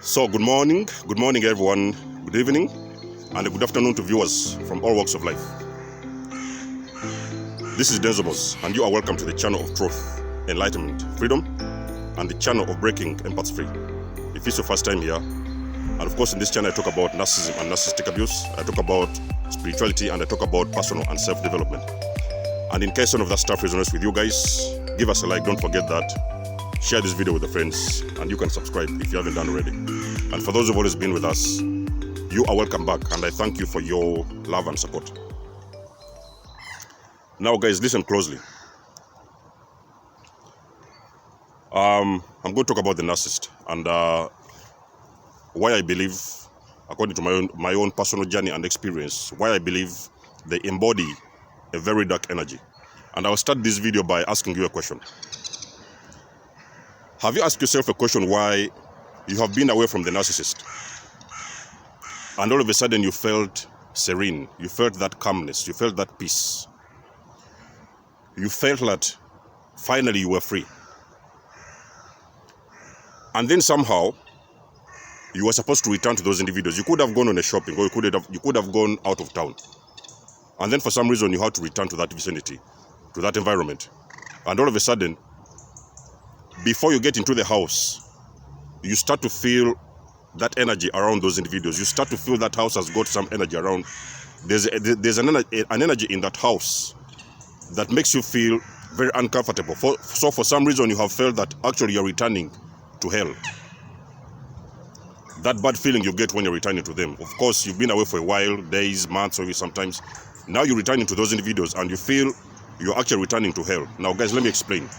So good morning everyone, good evening, and a good afternoon to viewers from all walks of life. This is Denzobos, and you are welcome to the channel of truth, enlightenment, freedom, and the channel of breaking empaths free. If it's your first time here, and of course in this channel I talk about narcissism and narcissistic abuse, I talk about spirituality, and I talk about personal and self-development. And in case some of that stuff resonates with you guys, give us a like, don't forget that. Share this video with your friends, and you can subscribe if you haven't done already. And for those who've always been with us, you are welcome back, and I thank you for your love and support. Now guys, listen closely. I'm going to talk about the narcissist and why I believe, according to my own personal journey and experience, why I believe they embody a very dark energy. And I'll start this video by asking you a question. Have you asked yourself a question why you have been away from the narcissist, and all of a sudden you felt serene, you felt that calmness, you felt that peace, you felt that finally you were free, and then somehow you were supposed to return to those individuals? You could have gone on a shopping, or you could have gone out of town, and then for some reason you had to return to that vicinity, to that environment, and all of a sudden, before you get into the house, you start to feel that energy around those individuals. You start to feel that house has got some energy around. There's an energy in that house that makes you feel very uncomfortable. So for some reason you have felt that actually you're returning to hell. That bad feeling you get when you're returning to them. Of course, you've been away for a while, days, months, or even sometimes. Now you're returning to those individuals and you feel you're actually returning to hell. Now guys, let me explain.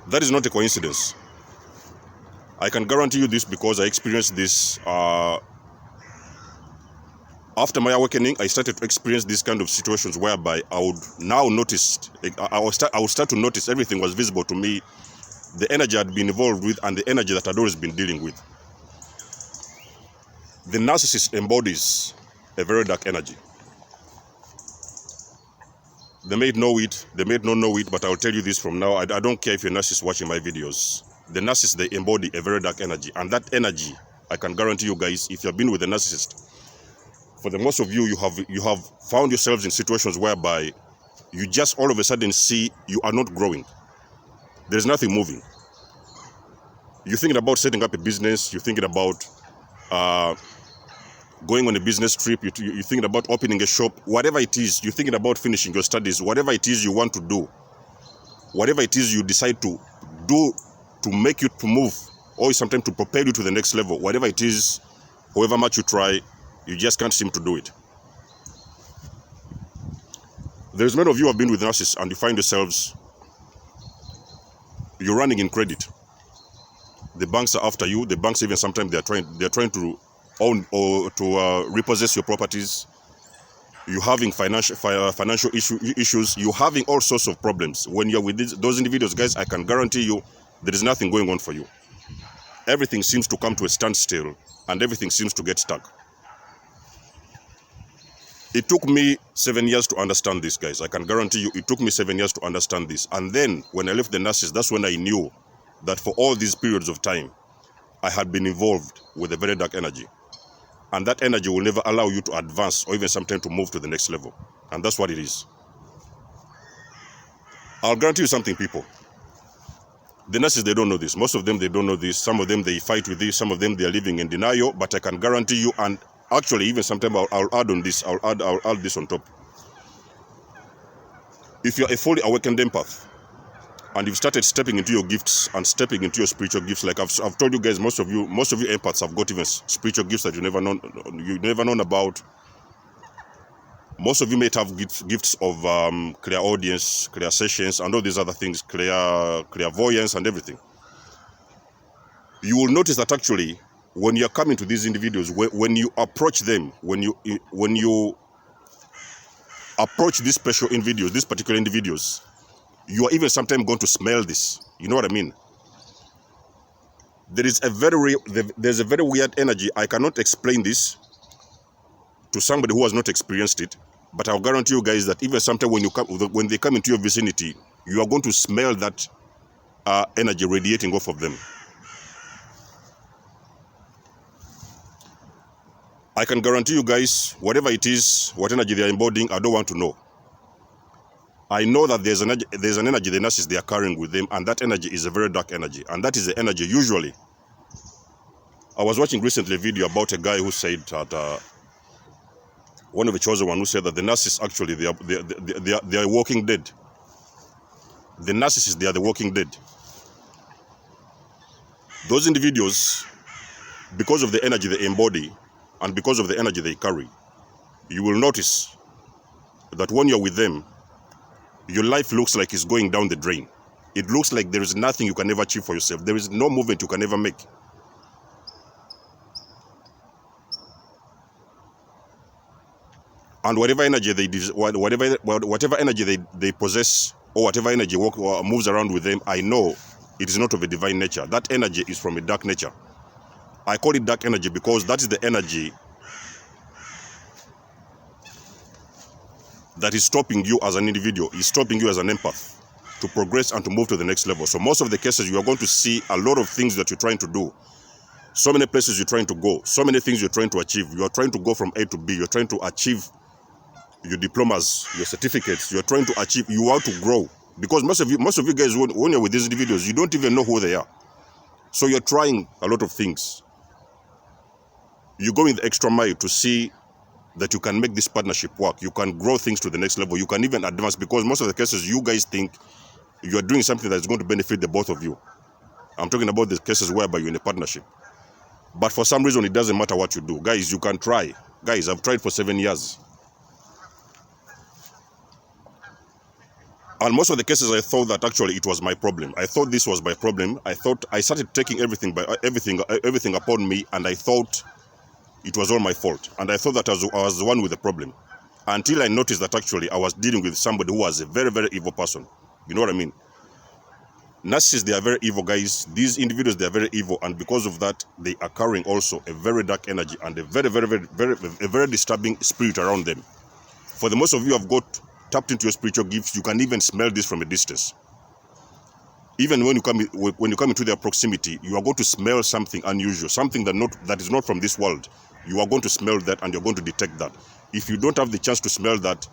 That is not a coincidence. I can guarantee you this because I experienced this. After my awakening, I started to experience these kind of situations whereby I would now notice, I would start to notice everything was visible to me, the energy I'd been involved with and the energy that I'd always been dealing with. The narcissist embodies a very dark energy. They may know it, they may not know it, but I'll tell you this from now. I don't care if you're a narcissist watching my videos. The narcissist, they embody a very dark energy. And that energy, I can guarantee you guys, if you've been with a narcissist, for the most of you, you have found yourselves in situations whereby you just all of a sudden see you are not growing. There's nothing moving. You're thinking about setting up a business, you're thinking about going on a business trip, you're thinking about opening a shop, whatever it is, you're thinking about finishing your studies, whatever it is you want to do, whatever it is you decide to do to make you to move, or sometimes to propel you to the next level, whatever it is, however much you try, you just can't seem to do it. There's many of you who have been with narcissists and you find yourselves, you're running in credit. The banks are after you, the banks even sometimes they're trying to own or to repossess your properties. You're having financial issues. You're having all sorts of problems. When you're with those individuals, guys, I can guarantee you there is nothing going on for you. Everything seems to come to a standstill and everything seems to get stuck. It took me 7 years to understand this, guys. I can guarantee you it took me 7 years to understand this. And then when I left the narcissist, that's when I knew that for all these periods of time, I had been involved with a very dark energy. And that energy will never allow you to advance or even sometimes to move to the next level. And that's what it is. I'll guarantee you something, people. The narcissists, they don't know this. Most of them, they don't know this. Some of them, they fight with this. Some of them, they are living in denial. But I can guarantee you, and actually, even sometimes I'll add on this. I'll add this on top. If you're a fully awakened empath, and you've started stepping into your gifts and stepping into your spiritual gifts, like I've told you guys, most of you empaths have got even spiritual gifts that you never known about. Most of you may have gifts of clairaudience, clairsessions, and all these other things, clairvoyance and everything. You will notice that actually, when you're coming to these individuals, when you approach them, when you approach these special individuals, these particular individuals, you are even sometimes going to smell this. You know what I mean? There's a very weird energy. I cannot explain this to somebody who has not experienced it, but I'll guarantee you guys that even sometimes when they come into your vicinity, you are going to smell that energy radiating off of them. I can guarantee you guys, whatever it is, what energy they are embodying, I don't want to know. I know that there's an energy the narcissists they are carrying with them, and that energy is a very dark energy, and that is the energy usually. I was watching recently a video about a guy who said that one of the chosen one who said that the narcissists actually they are walking dead. The narcissists, they are the walking dead. Those individuals, because of the energy they embody and because of the energy they carry, you will notice that when you're with them, your life looks like it's going down the drain. It looks like there is nothing you can ever achieve for yourself. There is no movement you can ever make. And whatever energy whatever energy they possess, or whatever energy moves around with them, I know it is not of a divine nature. That energy is from a dark nature. I call it dark energy because that is the energy that is stopping you as an individual, is stopping you as an empath to progress and to move to the next level. So most of the cases, you are going to see a lot of things that you're trying to do. So many places you're trying to go, so many things you're trying to achieve. You are trying to go from A to B. You're trying to achieve your diplomas, your certificates. You're trying to achieve, you want to grow. Because most of you guys, when you're with these individuals, you don't even know who they are. So you're trying a lot of things. You're going the extra mile to see that you can make this partnership work. You can grow things to the next level. You can even advance, because most of the cases you guys think you're doing something that's going to benefit the both of you. I'm talking about the cases whereby you're in a partnership. But for some reason, it doesn't matter what you do. Guys, you can try. Guys, I've tried for 7 years. And most of the cases, I thought that actually it was my problem. I thought this was my problem. I thought I started taking everything upon me, and I thought it was all my fault. And I thought that I was the one with the problem. Until I noticed that actually I was dealing with somebody who was a very, very evil person. You know what I mean? Narcissists, they are very evil, guys. These individuals, they are very evil. And because of that, they are carrying also a very dark energy and a very disturbing spirit around them. For the most of you have got tapped into your spiritual gifts, you can even smell this from a distance. Even when you come into their proximity, you are going to smell something unusual, something that is not from this world. You are going to smell that, and you're going to detect that. If you don't have the chance to smell that,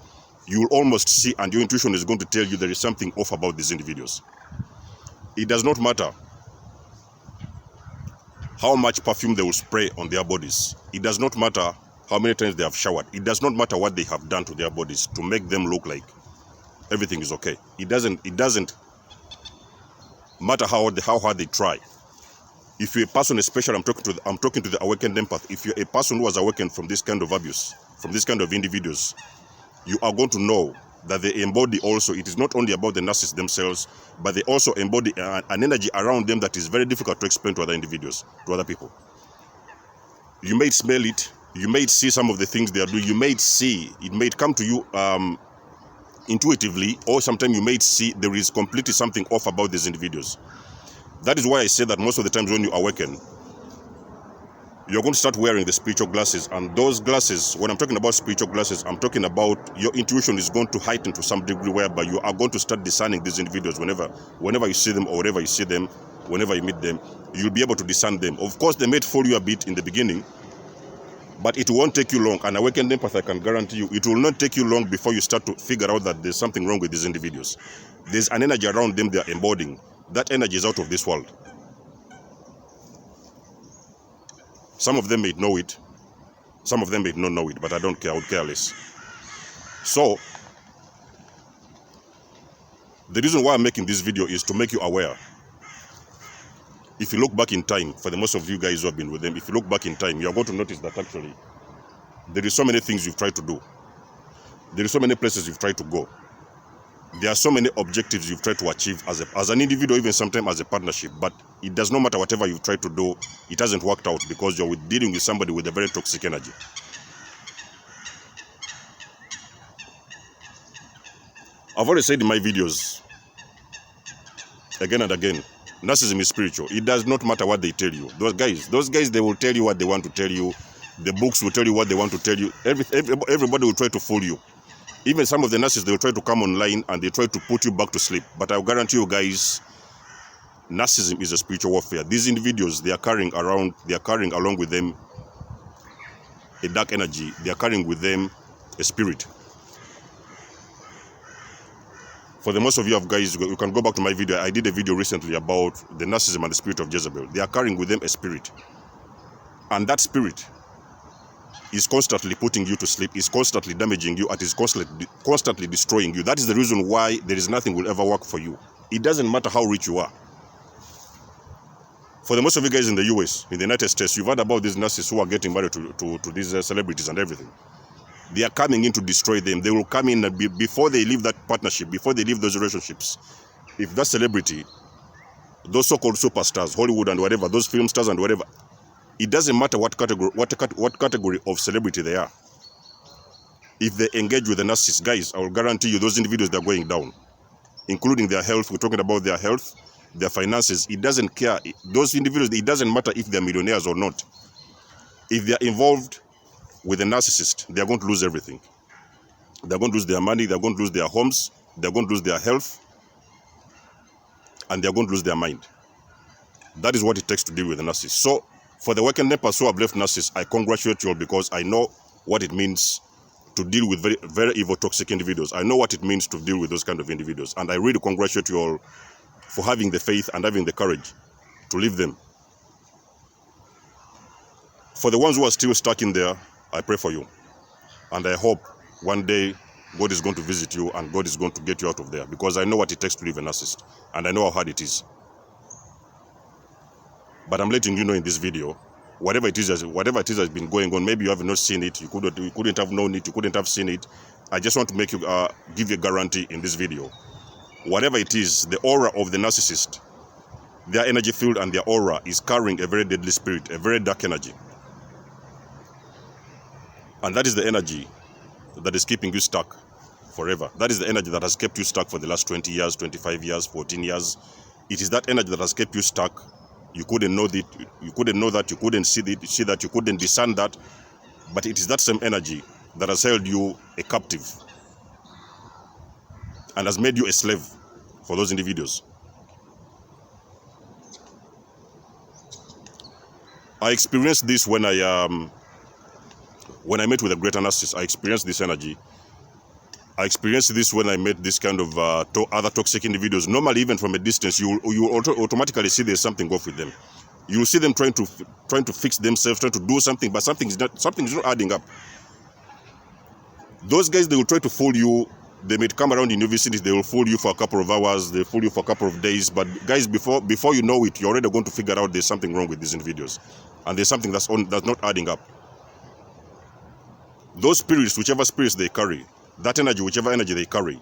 you will almost see, and your intuition is going to tell you there is something off about these individuals. It does not matter how much perfume they will spray on their bodies. It does not matter how many times they have showered. It does not matter what they have done to their bodies to make them look like everything is okay. It doesn't matter how hard they try. If you're a person, especially I'm talking to the awakened empath. If you're a person who has awakened from this kind of abuse, from this kind of individuals, you are going to know that they embody also, it is not only about the narcissists themselves, but they also embody an energy around them that is very difficult to explain to other individuals, to other people. You may smell it, you may see some of the things they are doing, you may see, it may come to you intuitively, or sometimes you may see there is completely something off about these individuals. That is why I say that most of the times when you awaken, you're going to start wearing the spiritual glasses. And those glasses, when I'm talking about spiritual glasses, I'm talking about your intuition is going to heighten to some degree, whereby you are going to start discerning these individuals whenever you see them, or wherever you see them, whenever you meet them, you'll be able to discern them. Of course, they may fool you a bit in the beginning, but it won't take you long. An awakened empath, I can guarantee you, it will not take you long before you start to figure out that there's something wrong with these individuals. There's an energy around them they are embodying. That energy is out of this world. Some of them may know it, some of them may not know it, but I don't care, I would care less. So, the reason why I'm making this video is to make you aware. If you look back in time, for the most of you guys who have been with them, if you look back in time, you're going to notice that actually there is so many things you've tried to do. There are so many places you've tried to go. There are so many objectives you've tried to achieve as an individual, even sometimes as a partnership. But it does not matter whatever you've tried to do, it hasn't worked out because you're dealing with somebody with a very toxic energy. I've already said in my videos, again and again, narcissism is spiritual. It does not matter what they tell you. Those guys, they will tell you what they want to tell you. The books will tell you what they want to tell you. Everybody will try to fool you. Even some of the narcissists, they will try to come online and they try to put you back to sleep. But I'll guarantee you guys, Narcissism is a spiritual warfare. These individuals, they are carrying along with them a dark energy. They are carrying with them a spirit. For the most of you guys, you can go back to my video. I did a video recently about the narcissism and the spirit of Jezebel. They are carrying with them a spirit. And that spirit is constantly putting you to sleep, is constantly damaging you, and is constantly destroying you. That is the reason why there is nothing will ever work for you. It doesn't matter how rich you are. For the most of you guys in the US, in the United States, you've heard about these narcissists who are getting married to these celebrities and everything. They are coming in to destroy them. They will come in and before they leave that partnership, before they leave those relationships. If that celebrity, those so-called superstars, Hollywood and whatever, those film stars and whatever, it doesn't matter what category of celebrity they are. If they engage with the narcissist, guys, I will guarantee you those individuals, they're going down, including their health. We're talking about their health, their finances. It doesn't care. Those individuals, it doesn't matter if they're millionaires or not. If they're involved with a narcissist, they're going to lose everything. They're going to lose their money, they're going to lose their homes, they're going to lose their health, and they're going to lose their mind. That is what it takes to deal with a narcissist. So, for the working empaths who have left narcissists, I congratulate you all, because I know what it means to deal with very, very evil, toxic individuals. I know what it means to deal with those kind of individuals. And I really congratulate you all for having the faith and having the courage to leave them. For the ones who are still stuck in there, I pray for you. And I hope one day God is going to visit you and God is going to get you out of there, because I know what it takes to leave a narcissist. And I know how hard it is. But I'm letting you know in this video, whatever it is has been going on, maybe you have not seen it, you couldn't have known it, you couldn't have seen it. I just want to make you give you a guarantee in this video. Whatever it is, the aura of the narcissist, their energy field and their aura is carrying a very deadly spirit, a very dark energy. And that is the energy that is keeping you stuck forever. That is the energy that has kept you stuck for the last 20 years, 25 years, 14 years. It is that energy that has kept you stuck. You couldn't know that, you couldn't see that, you couldn't discern that. But it is that same energy that has held you a captive and has made you a slave for those individuals. I experienced this when I met with a greater narcissist. I experienced this energy. I experienced this when I met this kind of other toxic individuals. Normally, even from a distance, you automatically see there's something off with them. You will see them trying to fix themselves, trying to do something, but something is not adding up. Those guys, they will try to fool you. They may come around in your vicinity. They will fool you for a couple of hours. They fool you for a couple of days. But guys, before you know it, you're already going to figure out there's something wrong with these individuals, and there's something that's not adding up. Those spirits, whichever spirits they carry, that energy, whichever energy they carry,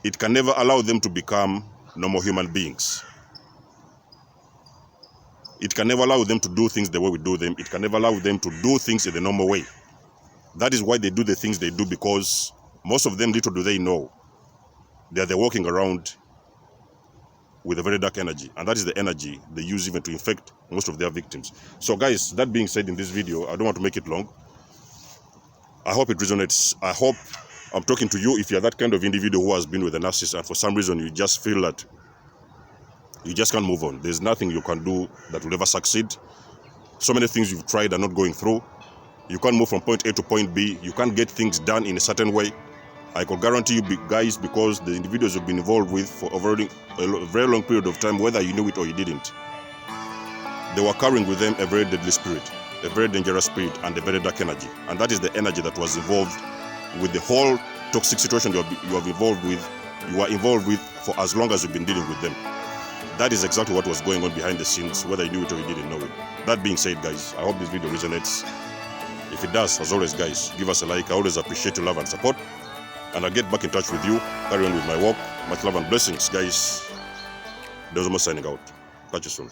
it can never allow them to become normal human beings. It can never allow them to do things the way we do them. It can never allow them to do things in the normal way. That is why they do the things they do, because most of them, little do they know, they're walking around with a very dark energy. And that is the energy they use even to infect most of their victims. So guys, that being said in this video, I don't want to make it long. I hope it resonates. I hope I'm talking to you if you're that kind of individual who has been with a narcissist and for some reason you just feel that you just can't move on. There's nothing you can do that will ever succeed. So many things you've tried are not going through. You can't move from point A to point B. You can't get things done in a certain way. I can guarantee you guys, because the individuals you've been involved with for a very long period of time, whether you knew it or you didn't, they were carrying with them a very deadly spirit, a very dangerous spirit, and a very dark energy. And that is the energy that was involved with the whole toxic situation you are involved with for as long as you've been dealing with them. That is exactly what was going on behind the scenes, whether you knew it or you didn't know it. That being said, guys, I hope this video resonates. If it does, as always, guys, give us a like. I always appreciate your love and support. And I'll get back in touch with you, carry on with my work. Much love and blessings, guys. Dozmo signing out. Catch you soon.